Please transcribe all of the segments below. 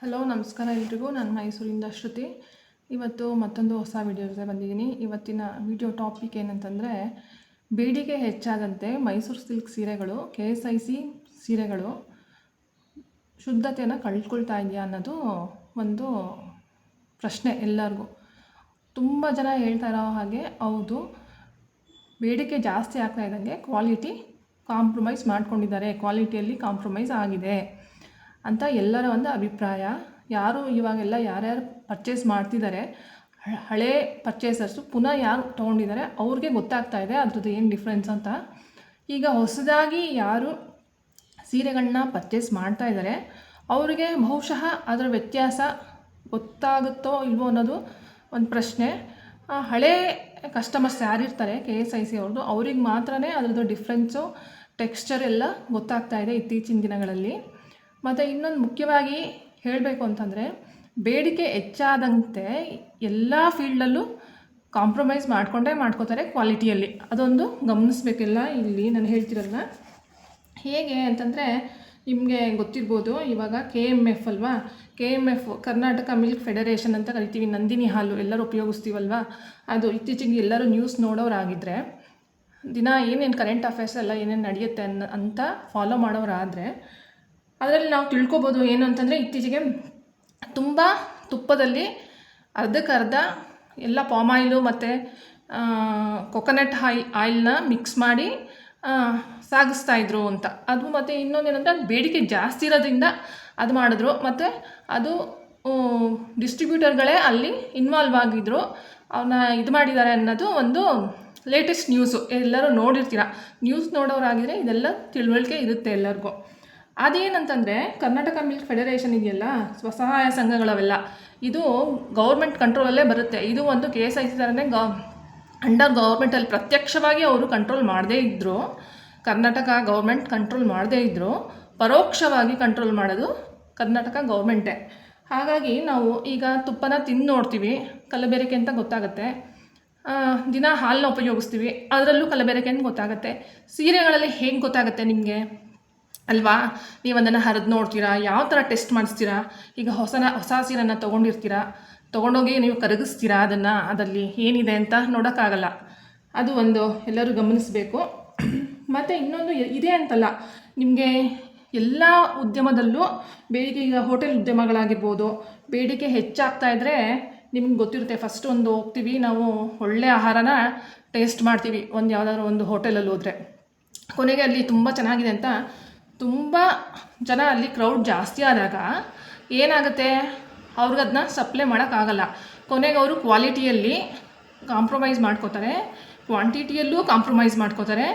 Hello ನಮಸ್ಕಾರ ಎಲ್ರಿಗೂ. ನಾನು ಮೈಸೂರಿಂದ ಶ್ರುತಿ. ಇವತ್ತು ಮತ್ತೊಂದು ಹೊಸ ವಿಡಿಯೋ ಜೊತೆ ಬಂದಿದ್ದೀನಿ. ಇವತ್ತಿನ ವಿಡಿಯೋ ಟಾಪಿಕ್ ಏನಂತಂದರೆ, ಬೇಡಿಕೆ ಹೆಚ್ಚಾದಂತೆ ಮೈಸೂರು ಸಿಲ್ಕ್ ಸೀರೆಗಳು, KSIC ಸೀರೆಗಳು ಶುದ್ಧತೆಯನ್ನು ಕಳ್ಕೊಳ್ತಾ ಇದೆಯಾ ಅನ್ನೋದು ಒಂದು ಪ್ರಶ್ನೆ ಎಲ್ಲರಿಗೂ. ತುಂಬ ಜನ ಹೇಳ್ತಾ ಇರೋ ಹಾಗೆ ಹೌದು, ಬೇಡಿಕೆ ಜಾಸ್ತಿ ಆಗ್ತಾ ಇದ್ದಂಗೆ ಕ್ವಾಲಿಟಿ ಕಾಂಪ್ರಮೈಸ್ ಮಾಡ್ಕೊಂಡಿದ್ದಾರೆ, ಕ್ವಾಲಿಟಿಯಲ್ಲಿ ಕಾಂಪ್ರಮೈಸ್ ಆಗಿದೆ ಅಂತ ಎಲ್ಲರ ಒಂದು ಅಭಿಪ್ರಾಯ. ಇವಾಗೆಲ್ಲ ಯಾರ್ಯಾರು ಪರ್ಚೇಸ್ ಮಾಡ್ತಿದ್ದಾರೆ, ಹಳೇ ಪರ್ಚೇಸರ್ಸು ಪುನಃ ಯಾರು ತೊಗೊಂಡಿದ್ದಾರೆ ಅವ್ರಿಗೆ ಗೊತ್ತಾಗ್ತಾ ಇದೆ ಅದ್ರದ್ದು ಏನು ಡಿಫ್ರೆನ್ಸ್ ಅಂತ. ಈಗ ಹೊಸದಾಗಿ ಯಾರು ಸೀರೆಗಳನ್ನ ಪರ್ಚೇಸ್ ಮಾಡ್ತಾ ಇದ್ದಾರೆ ಅವರಿಗೆ ಬಹುಶಃ ಅದರ ವ್ಯತ್ಯಾಸ ಗೊತ್ತಾಗುತ್ತೋ ಇಲ್ವೋ ಅನ್ನೋದು ಒಂದು ಪ್ರಶ್ನೆ. ಹಳೇ ಕಸ್ಟಮರ್ಸ್ ಯಾರಿರ್ತಾರೆ KSIC ಅವ್ರದ್ದು, ಅವ್ರಿಗೆ ಮಾತ್ರನೇ ಅದರದ್ದು ಡಿಫ್ರೆನ್ಸು, ಟೆಕ್ಸ್ಚರ್ ಎಲ್ಲ ಗೊತ್ತಾಗ್ತಾ ಇದೆ ಇತ್ತೀಚಿನ ದಿನಗಳಲ್ಲಿ. ಮತ್ತು ಇನ್ನೊಂದು ಮುಖ್ಯವಾಗಿ ಹೇಳಬೇಕು ಅಂತಂದರೆ, ಬೇಡಿಕೆ ಹೆಚ್ಚಾದಂತೆ ಎಲ್ಲ ಫೀಲ್ಡಲ್ಲೂ ಕಾಂಪ್ರಮೈಸ್ ಮಾಡ್ಕೋತಾರೆ ಕ್ವಾಲಿಟಿಯಲ್ಲಿ. ಅದೊಂದು ಗಮನಿಸ್ಬೇಕೆಲ್ಲ. ಇಲ್ಲಿ ನಾನು ಹೇಳ್ತಿರೋಲ್ಲ ಹೇಗೆ ಅಂತಂದರೆ, ನಿಮಗೆ ಗೊತ್ತಿರ್ಬೋದು, ಇವಾಗ KMF ಅಲ್ವಾ, KMF ಕರ್ನಾಟಕ ಮಿಲ್ಕ್ ಫೆಡರೇಷನ್ ಅಂತ ಕರಿತೀವಿ, ನಂದಿನಿ ಹಾಲು ಎಲ್ಲರೂ ಉಪಯೋಗಿಸ್ತೀವಲ್ವ. ಅದು ಇತ್ತೀಚೆಗೆ ಎಲ್ಲರೂ ನ್ಯೂಸ್ ನೋಡೋರಾಗಿದ್ದರೆ, ದಿನ ಏನೇನು ಕರೆಂಟ್ ಅಫೇರ್ಸ್ ಎಲ್ಲ ಏನೇನು ನಡೆಯುತ್ತೆ ಅಂತ ಫಾಲೋ ಮಾಡೋರಾದರೆ ಅದರಲ್ಲಿ ನಾವು ತಿಳ್ಕೊಬೋದು ಏನು ಅಂತಂದರೆ, ಇತ್ತೀಚೆಗೆ ತುಂಬ ತುಪ್ಪದಲ್ಲಿ ಅರ್ಧಕ್ಕರ್ಧ ಎಲ್ಲ ಪಾಮ್ ಆಯಿಲು ಮತ್ತು ಕೊಕೊನಟ್ ಆಯಿಲ್ನ ಮಿಕ್ಸ್ ಮಾಡಿ ಸಾಗಿಸ್ತಾಯಿದ್ರು ಅಂತ. ಅದು ಮತ್ತು ಇನ್ನೊಂದೇನಂದರೆ, ಅದು ಬೇಡಿಕೆ ಜಾಸ್ತಿ ಇರೋದ್ರಿಂದ ಅದು ಮಾಡಿದ್ರು. ಮತ್ತು ಅದು ಡಿಸ್ಟ್ರಿಬ್ಯೂಟರ್ಗಳೇ ಅಲ್ಲಿ ಇನ್ವಾಲ್ವ್ ಆಗಿದ್ದರು, ಅವನ್ನ ಇದು ಮಾಡಿದ್ದಾರೆ ಅನ್ನೋದು ಒಂದು ಲೇಟೆಸ್ಟ್ ನ್ಯೂಸು. ಎಲ್ಲರೂ ನೋಡಿರ್ತೀರ, ನ್ಯೂಸ್ ನೋಡೋರಾಗಿದ್ದರೆ ಇದೆಲ್ಲ ತಿಳುವಳಿಕೆ ಇರುತ್ತೆ ಎಲ್ಲರಿಗೂ. ಅದೇನಂತಂದರೆ, ಕರ್ನಾಟಕ ಮಿಲ್ಕ್ ಫೆಡರೇಷನ್ ಇದೆಯಲ್ಲ, ಸ್ವಸಹಾಯ ಸಂಘಗಳವೆಲ್ಲ, ಇದು ಗೌರ್ಮೆಂಟ್ ಕಂಟ್ರೋಲಲ್ಲೇ ಬರುತ್ತೆ. ಇದು ಒಂದು KSIC ಥರನೇ ಅಂಡರ್ ಗೌರ್ಮೆಂಟಲ್ಲಿ ಪ್ರತ್ಯಕ್ಷವಾಗಿ ಅವರು ಕಂಟ್ರೋಲ್ ಮಾಡದೇ ಇದ್ದರು, ಕರ್ನಾಟಕ ಗೌರ್ಮೆಂಟ್ ಕಂಟ್ರೋಲ್ ಮಾಡದೇ ಇದ್ದರು, ಪರೋಕ್ಷವಾಗಿ ಕಂಟ್ರೋಲ್ ಮಾಡೋದು ಕರ್ನಾಟಕ ಗೌರ್ಮೆಂಟೇ. ಹಾಗಾಗಿ ನಾವು ಈಗ ತುಪ್ಪನ ತಿಂದು ನೋಡ್ತೀವಿ, ಕಲಬೆರಕೆ ಅಂತ ಗೊತ್ತಾಗುತ್ತೆ. ದಿನ ಹಾಲನ್ನ ಉಪಯೋಗಿಸ್ತೀವಿ, ಅದರಲ್ಲೂ ಕಲಬೆರಕೆ ಅಂತ ಗೊತ್ತಾಗುತ್ತೆ. ಸೀರೆಗಳಲ್ಲಿ ಹೇಗೆ ಗೊತ್ತಾಗುತ್ತೆ ನಿಮಗೆ ಅಲ್ವಾ? ನೀವು ಅದನ್ನು ಹರಿದು ನೋಡ್ತೀರಾ, ಯಾವ ಥರ ಟೆಸ್ಟ್ ಮಾಡಿಸ್ತೀರಾ. ಈಗ ಹೊಸ ಸೀರೆನ ತೊಗೊಂಡೋಗಿ ನೀವು ಕರಗಿಸ್ತೀರಾ, ಅದರಲ್ಲಿ ಏನಿದೆ ಅಂತ ನೋಡೋಕ್ಕಾಗಲ್ಲ. ಅದು ಒಂದು ಎಲ್ಲರೂ ಗಮನಿಸಬೇಕು. ಮತ್ತು ಇನ್ನೊಂದು ಇದೆ ಅಂತಲ್ಲ, ನಿಮಗೆ ಎಲ್ಲ ಉದ್ಯಮದಲ್ಲೂ ಬೇಡಿಕೆ, ಈಗ ಹೋಟೆಲ್ ಉದ್ಯಮಗಳಾಗಿರ್ಬೋದು, ಬೇಡಿಕೆ ಹೆಚ್ಚಾಗ್ತಾ ಇದ್ದರೆ ನಿಮ್ಗೆ ಗೊತ್ತಿರುತ್ತೆ. ಫಸ್ಟ್ ಹೋಗ್ತೀವಿ ನಾವು, ಒಳ್ಳೆಯ ಆಹಾರನ ಟೇಸ್ಟ್ ಮಾಡ್ತೀವಿ ಯಾವುದಾದ್ರೂ ಒಂದು ಹೋಟೆಲಲ್ಲಿ ಹೋದರೆ, ಕೊನೆಗೆ ಅಲ್ಲಿ ತುಂಬ ಚೆನ್ನಾಗಿದೆ ಅಂತ ತುಂಬ ಜನ ಅಲ್ಲಿ ಕ್ರೌಡ್ ಜಾಸ್ತಿ ಆದಾಗ ಏನಾಗುತ್ತೆ, ಅವ್ರಿಗದನ್ನ ಸಪ್ಲೈ ಮಾಡೋಕ್ಕಾಗಲ್ಲ. ಕೊನೆಗೆ ಅವರು ಕ್ವಾಲಿಟಿಯಲ್ಲಿ ಕಾಂಪ್ರಮೈಸ್ ಮಾಡ್ಕೋತಾರೆ, ಕ್ವಾಂಟಿಟಿಯಲ್ಲೂ ಕಾಂಪ್ರಮೈಸ್ ಮಾಡ್ಕೋತಾರೆ,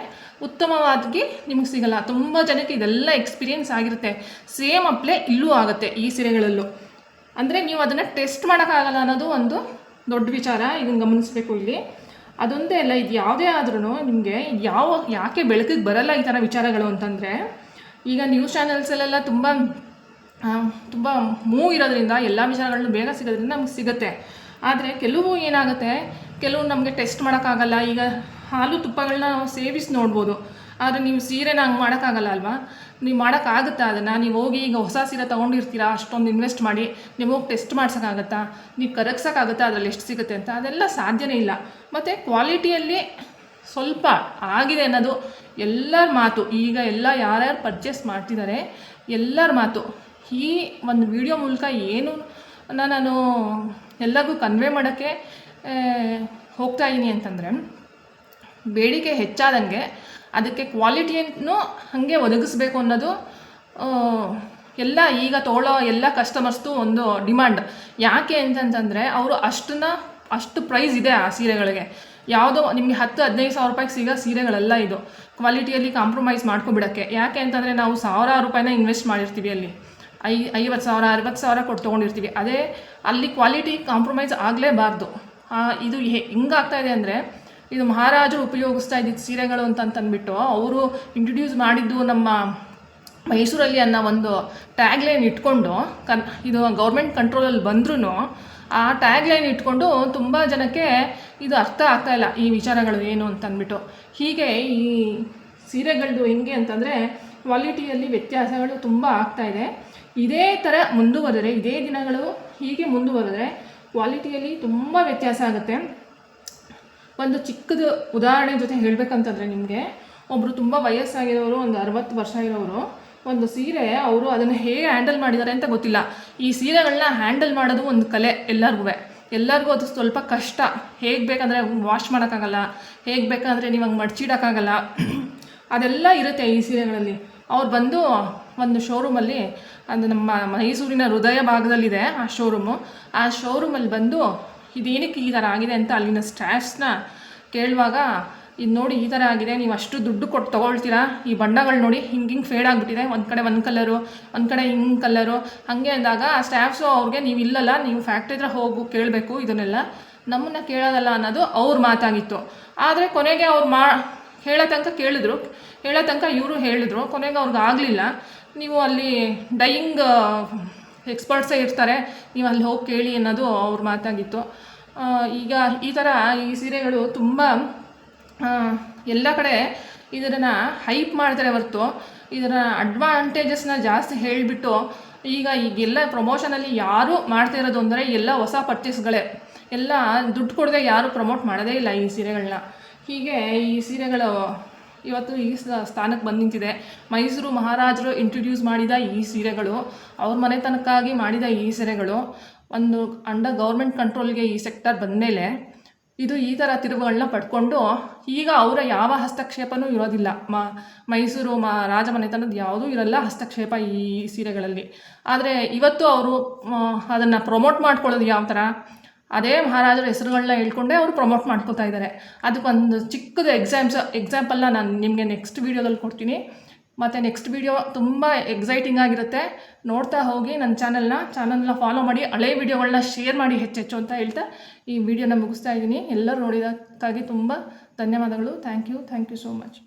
ಉತ್ತಮವಾಗಿ ನಿಮಗೆ ಸಿಗಲ್ಲ. ತುಂಬ ಜನಕ್ಕೆ ಇದೆಲ್ಲ ಎಕ್ಸ್ಪೀರಿಯೆನ್ಸ್ ಆಗಿರುತ್ತೆ. ಸೇಮ್ ಅಪ್ಲೈ ಇಲ್ಲೂ ಆಗುತ್ತೆ ಈ ಸೀರೆಗಳಲ್ಲೂ. ಅಂದರೆ ನೀವು ಅದನ್ನು ಟೆಸ್ಟ್ ಮಾಡೋಕ್ಕಾಗಲ್ಲ ಅನ್ನೋದು ಒಂದು ದೊಡ್ಡ ವಿಚಾರ, ಇದನ್ನು ಗಮನಿಸಬೇಕು ಇಲ್ಲಿ. ಅದೊಂದೇ ಅಲ್ಲ, ಇದು ಯಾವುದೇ ಆದ್ರೂ ನಿಮಗೆ ಯಾಕೆ ಬೆಳಕಿಗೆ ಬರಲ್ಲ ಈ ಥರ ವಿಚಾರಗಳು ಅಂತಂದರೆ, ಈಗ ನ್ಯೂಸ್ ಚಾನೆಲ್ಸಲ್ಲೆಲ್ಲ ತುಂಬ ಮೂವ್ ಇರೋದ್ರಿಂದ ಎಲ್ಲ ವಿಚಾರಗಳನ್ನು ಬೇಗ ಸಿಗೋದ್ರಿಂದ ನಮ್ಗೆ ಸಿಗುತ್ತೆ. ಆದರೆ ಕೆಲವು ಏನಾಗುತ್ತೆ, ಕೆಲವು ನಮಗೆ ಟೆಸ್ಟ್ ಮಾಡೋಕ್ಕಾಗಲ್ಲ. ಈಗ ಹಾಲು ತುಪ್ಪಗಳನ್ನ ನಾವು ಸೇವಿಸಿ ನೋಡ್ಬೋದು, ಆದರೆ ನೀವು ಸೀರೆನ ಹಂಗೆ ಮಾಡೋಕ್ಕಾಗಲ್ಲ ಅಲ್ವಾ. ನೀವು ಮಾಡೋಕ್ಕಾಗುತ್ತಾ ಅದನ್ನು? ನೀವು ಹೋಗಿ ಈಗ ಹೊಸ ಸೀರೆ ತೊಗೊಂಡಿರ್ತೀರಾ, ಅಷ್ಟೊಂದು ಇನ್ವೆಸ್ಟ್ ಮಾಡಿ, ನೀವು ಹೋಗಿ ಟೆಸ್ಟ್ ಮಾಡ್ಸೋಕ್ಕಾಗತ್ತಾ? ನೀವು ಕರಗ್ಸೋಕ್ಕಾಗುತ್ತಾ ಅದರಲ್ಲಿ ಎಷ್ಟು ಸಿಗುತ್ತೆ ಅಂತ? ಅದೆಲ್ಲ ಸಾಧ್ಯನೇ ಇಲ್ಲ. ಮತ್ತು ಕ್ವಾಲಿಟಿಯಲ್ಲಿ ಸ್ವಲ್ಪ ಆಗಿದೆ ಅನ್ನೋದು ಎಲ್ಲರ ಮಾತು. ಈಗ ಎಲ್ಲ ಯಾರ್ಯಾರು ಪರ್ಚೇಸ್ ಮಾಡ್ತಿದ್ದಾರೆ ಎಲ್ಲರ ಮಾತು. ಈ ಒಂದು ವಿಡಿಯೋ ಮೂಲಕ ಏನು ನಾನು ಎಲ್ಲರಿಗೂ ಕನ್ವೆ ಮಾಡೋಕ್ಕೆ ಹೋಗ್ತಾ ಇದ್ದೀನಿ ಅಂತಂದರೆ, ಬೇಡಿಕೆ ಹೆಚ್ಚಾದಂಗೆ ಅದಕ್ಕೆ ಕ್ವಾಲಿಟಿಯನ್ನು ಹಾಗೆ ಒದಗಿಸ್ಬೇಕು ಅನ್ನೋದು ಎಲ್ಲ ಈಗ ತೊಗೊಳ್ಳೋ ಎಲ್ಲ ಕಸ್ಟಮರ್ಸ್ದು ಒಂದು ಡಿಮಾಂಡ್. ಯಾಕೆ ಅಂತಂತಂದರೆ, ಅವರು ಅಷ್ಟು ಪ್ರೈಸ್ ಇದೆ ಆ ಸೀರೆಗಳಿಗೆ. ಯಾವುದೋ ನಿಮಗೆ 10-15 ಸಾವಿರ ರೂಪಾಯಿಗೆ ಸಿಗೋ ಸೀರೆಗಳೆಲ್ಲ ಇದು, ಕ್ವಾಲಿಟಿಯಲ್ಲಿ ಕಾಂಪ್ರಮೈಸ್ ಮಾಡ್ಕೊಬಿಡೋಕ್ಕೆ. ಯಾಕೆ ಅಂತಂದರೆ, ನಾವು ಸಾವಿರಾರು ರೂಪಾಯಿನ ಇನ್ವೆಸ್ಟ್ ಮಾಡಿರ್ತೀವಿ, ಅಲ್ಲಿ 50,000 60,000 ಕೊಟ್ಟು ತೊಗೊಂಡಿರ್ತೀವಿ. ಅದೇ ಅಲ್ಲಿ ಕ್ವಾಲಿಟಿ ಕಾಂಪ್ರಮೈಸ್ ಆಗಲೇಬಾರ್ದು. ಇದು ಹೆಂಗಾಗ್ತಾ ಇದೆ ಅಂದರೆ, ಇದು ಮಹಾರಾಜರು ಉಪಯೋಗಿಸ್ತಾ ಇದ್ದಿದ್ದು ಸೀರೆಗಳು ಅಂತಂದ್ಬಿಟ್ಟು ಅವರು ಇಂಟ್ರೊಡ್ಯೂಸ್ ಮಾಡಿದ್ದು ನಮ್ಮ ಮೈಸೂರಲ್ಲಿ ಅನ್ನೋ ಒಂದು ಟ್ಯಾಗ್ಲೈನ್ ಇಟ್ಕೊಂಡು, ಇದು ಗೌರ್ಮೆಂಟ್ ಕಂಟ್ರೋಲಲ್ಲಿ ಬಂದ್ರೂ ಆ ಟ್ಯಾಗ್ಲೈನ್ ಇಟ್ಕೊಂಡು ತುಂಬ ಜನಕ್ಕೆ ಇದು ಅರ್ಥ ಆಗ್ತಾಯಿಲ್ಲ ಈ ವಿಚಾರಗಳು ಏನು ಅಂತಂದ್ಬಿಟ್ಟು. ಹೀಗೆ ಈ ಸೀರೆಗಳದ್ದು ಹೆಂಗೆ ಅಂತಂದರೆ, ಕ್ವಾಲಿಟಿಯಲ್ಲಿ ವ್ಯತ್ಯಾಸಗಳು ತುಂಬ ಆಗ್ತಾಯಿದೆ. ಇದೇ ಥರ ಮುಂದುವರೆದರೆ, ಇದೇ ದಿನಗಳು ಹೀಗೆ ಮುಂದುವರೆದರೆ ಕ್ವಾಲಿಟಿಯಲ್ಲಿ ತುಂಬ ವ್ಯತ್ಯಾಸ ಆಗುತ್ತೆ. ಒಂದು ಚಿಕ್ಕದು ಉದಾಹರಣೆ ಜೊತೆ ಹೇಳಬೇಕಂತಂದರೆ ನಿಮಗೆ, ಒಬ್ಬರು ತುಂಬ ವಯಸ್ಸಾಗಿರೋರು, ಒಂದು 60 ವರ್ಷ ಇರೋರು, ಒಂದು ಸೀರೆ ಅವರು ಅದನ್ನು ಹೇಗೆ ಹ್ಯಾಂಡಲ್ ಮಾಡಿದ್ದಾರೆ ಅಂತ ಗೊತ್ತಿಲ್ಲ. ಈ ಸೀರೆಗಳನ್ನ ಹ್ಯಾಂಡಲ್ ಮಾಡೋದು ಒಂದು ಕಲೆ, ಎಲ್ಲರಿಗೂ ಅದು ಸ್ವಲ್ಪ ಕಷ್ಟ. ಹೇಗೆ ಬೇಕಂದರೆ ವಾಶ್ ಮಾಡೋಕ್ಕಾಗಲ್ಲ, ಹೇಗೆ ಬೇಕಂದರೆ ನೀವು ಹಂಗೆ ಮಡ್ಚಿಡೋಕ್ಕಾಗಲ್ಲ, ಅದೆಲ್ಲ ಇರುತ್ತೆ ಈ ಸೀರೆಗಳಲ್ಲಿ. ಅವ್ರು ಬಂದು ಒಂದು ಶೋರೂಮಲ್ಲಿ, ಅದು ನಮ್ಮ ಮೈಸೂರಿನ ಹೃದಯ ಭಾಗದಲ್ಲಿದೆ ಆ ಶೋರೂಮಲ್ಲಿ ಬಂದು ಇದೇನಕ್ಕೆ ಈ ಥರ ಆಗಿದೆ ಅಂತ ಅಲ್ಲಿನ ಸ್ಟಾಫ್ಸ್ನ ಕೇಳುವಾಗ, ಇದು ನೋಡಿ ಈ ಥರ ಆಗಿದೆ, ನೀವು ಅಷ್ಟು ದುಡ್ಡು ಕೊಟ್ಟು ತೊಗೊಳ್ತೀರಾ, ಈ ಬಣ್ಣಗಳು ನೋಡಿ ಹಿಂಗೆ ಫೇಡ್ ಆಗಿಬಿಟ್ಟಿದೆ, ಒಂದು ಕಡೆ ಒಂದು ಕಲರು, ಒಂದು ಕಡೆ ಹಿಂಗೆ ಕಲರು, ಹಾಗೆ ಅಂದಾಗ ಆ ಸ್ಟಾಫ್ಸು ಅವ್ರಿಗೆ ನೀವು ಇಲ್ಲಲ್ಲ, ನೀವು ಫ್ಯಾಕ್ಟ್ರಿ ಹತ್ರ ಹೋಗು ಕೇಳಬೇಕು, ಇದನ್ನೆಲ್ಲ ನಮ್ಮನ್ನು ಕೇಳೋದಲ್ಲ ಅನ್ನೋದು ಅವ್ರ ಮಾತಾಗಿತ್ತು. ಆದರೆ ಕೊನೆಗೆ ಅವ್ರು ಹೇಳೋ ತನಕ ಇವರು ಹೇಳಿದ್ರು, ಕೊನೆಗೆ ಅವ್ರಿಗೆ ಆಗಲಿಲ್ಲ. ನೀವು ಅಲ್ಲಿ ಡೈಯಿಂಗ್ ಎಕ್ಸ್ಪರ್ಟ್ಸೇ ಇರ್ತಾರೆ, ನೀವು ಅಲ್ಲಿ ಹೋಗಿ ಕೇಳಿ ಅನ್ನೋದು ಅವ್ರ ಮಾತಾಗಿತ್ತು. ಈಗ ಈ ಥರ ಈ ಸೀರೆಗಳು ತುಂಬ ಎಲ್ಲ ಕಡೆ ಇದನ್ನು ಹೈಪ್ ಮಾಡ್ತಾರೆ ಹೊರತು ಇದರ ಅಡ್ವಾಂಟೇಜಸ್ನ ಜಾಸ್ತಿ ಹೇಳಿಬಿಟ್ಟು, ಈಗೆಲ್ಲ ಪ್ರಮೋಷನಲ್ಲಿ ಯಾರೂ ಮಾಡ್ತಾ ಇರೋದು ಅಂದರೆ ಎಲ್ಲ ಹೊಸ ಪರ್ಚೇಸ್ಗಳೇ, ಎಲ್ಲ ದುಡ್ಡು ಕೊಡದೆ ಯಾರೂ ಪ್ರಮೋಟ್ ಮಾಡೋದೇ ಇಲ್ಲ ಈ ಸೀರೆಗಳನ್ನ. ಹೀಗೆ ಈ ಸೀರೆಗಳು ಇವತ್ತು ಈ ಸ್ಥಾನಕ್ಕೆ ಬಂದು ನಿಂತಿದೆ. ಮೈಸೂರು ಮಹಾರಾಜರು ಇಂಟ್ರೊಡ್ಯೂಸ್ ಮಾಡಿದ ಈ ಸೀರೆಗಳು, ಅವ್ರ ಮನೆತನಕ್ಕಾಗಿ ಮಾಡಿದ ಈ ಸೀರೆಗಳು ಒಂದು ಅಂಡರ್ ಗೌರ್ಮೆಂಟ್ ಕಂಟ್ರೋಲ್ಗೆ ಈ ಸೆಕ್ಟರ್ ಬಂದಮೇಲೆ ಇದು ಈ ಥರ ತಿರುವುಗಳನ್ನ ಪಡ್ಕೊಂಡು, ಈಗ ಅವರ ಯಾವ ಹಸ್ತಕ್ಷೇಪನೂ ಇರೋದಿಲ್ಲ. ಮೈಸೂರು ರಾಜ ಮನೆತನದ ಯಾವುದೂ ಇರಲ್ಲ ಹಸ್ತಕ್ಷೇಪ ಈ ಸೀರೆಗಳಲ್ಲಿ. ಆದರೆ ಇವತ್ತು ಅವರು ಅದನ್ನು ಪ್ರಮೋಟ್ ಮಾಡ್ಕೊಳ್ಳೋದು ಯಾವ ಥರ, ಅದೇ ಮಹಾರಾಜರ ಹೆಸರುಗಳನ್ನ ಹೇಳ್ಕೊಂಡೇ ಅವರು ಪ್ರಮೋಟ್ ಮಾಡ್ಕೋತಾ ಇದ್ದಾರೆ. ಅದಕ್ಕೊಂದು ಚಿಕ್ಕದು ಎಕ್ಸಾಂಪಲ್ನ ನಾನು ನಿಮಗೆ ನೆಕ್ಸ್ಟ್ ವೀಡಿಯೋದಲ್ಲಿ ಕೊಡ್ತೀನಿ. ಮತ್ತು ನೆಕ್ಸ್ಟ್ ವೀಡಿಯೋ ತುಂಬ ಎಕ್ಸೈಟಿಂಗ್ ಆಗಿರುತ್ತೆ, ನೋಡ್ತಾ ಹೋಗಿ. ನನ್ನ ಚಾನಲ್ನ ಫಾಲೋ ಮಾಡಿ, ಹಳೆ ವೀಡಿಯೋಗಳನ್ನ ಶೇರ್ ಮಾಡಿ ಹೆಚ್ಚೆಚ್ಚು ಅಂತ ಹೇಳ್ತಾ ಈ ವಿಡಿಯೋನ ಮುಗಿಸ್ತಾ ಇದ್ದೀನಿ. ಎಲ್ಲರೂ ನೋಡಿದ್ದಕ್ಕಾಗಿ ತುಂಬ ಧನ್ಯವಾದಗಳು. Thank you so much.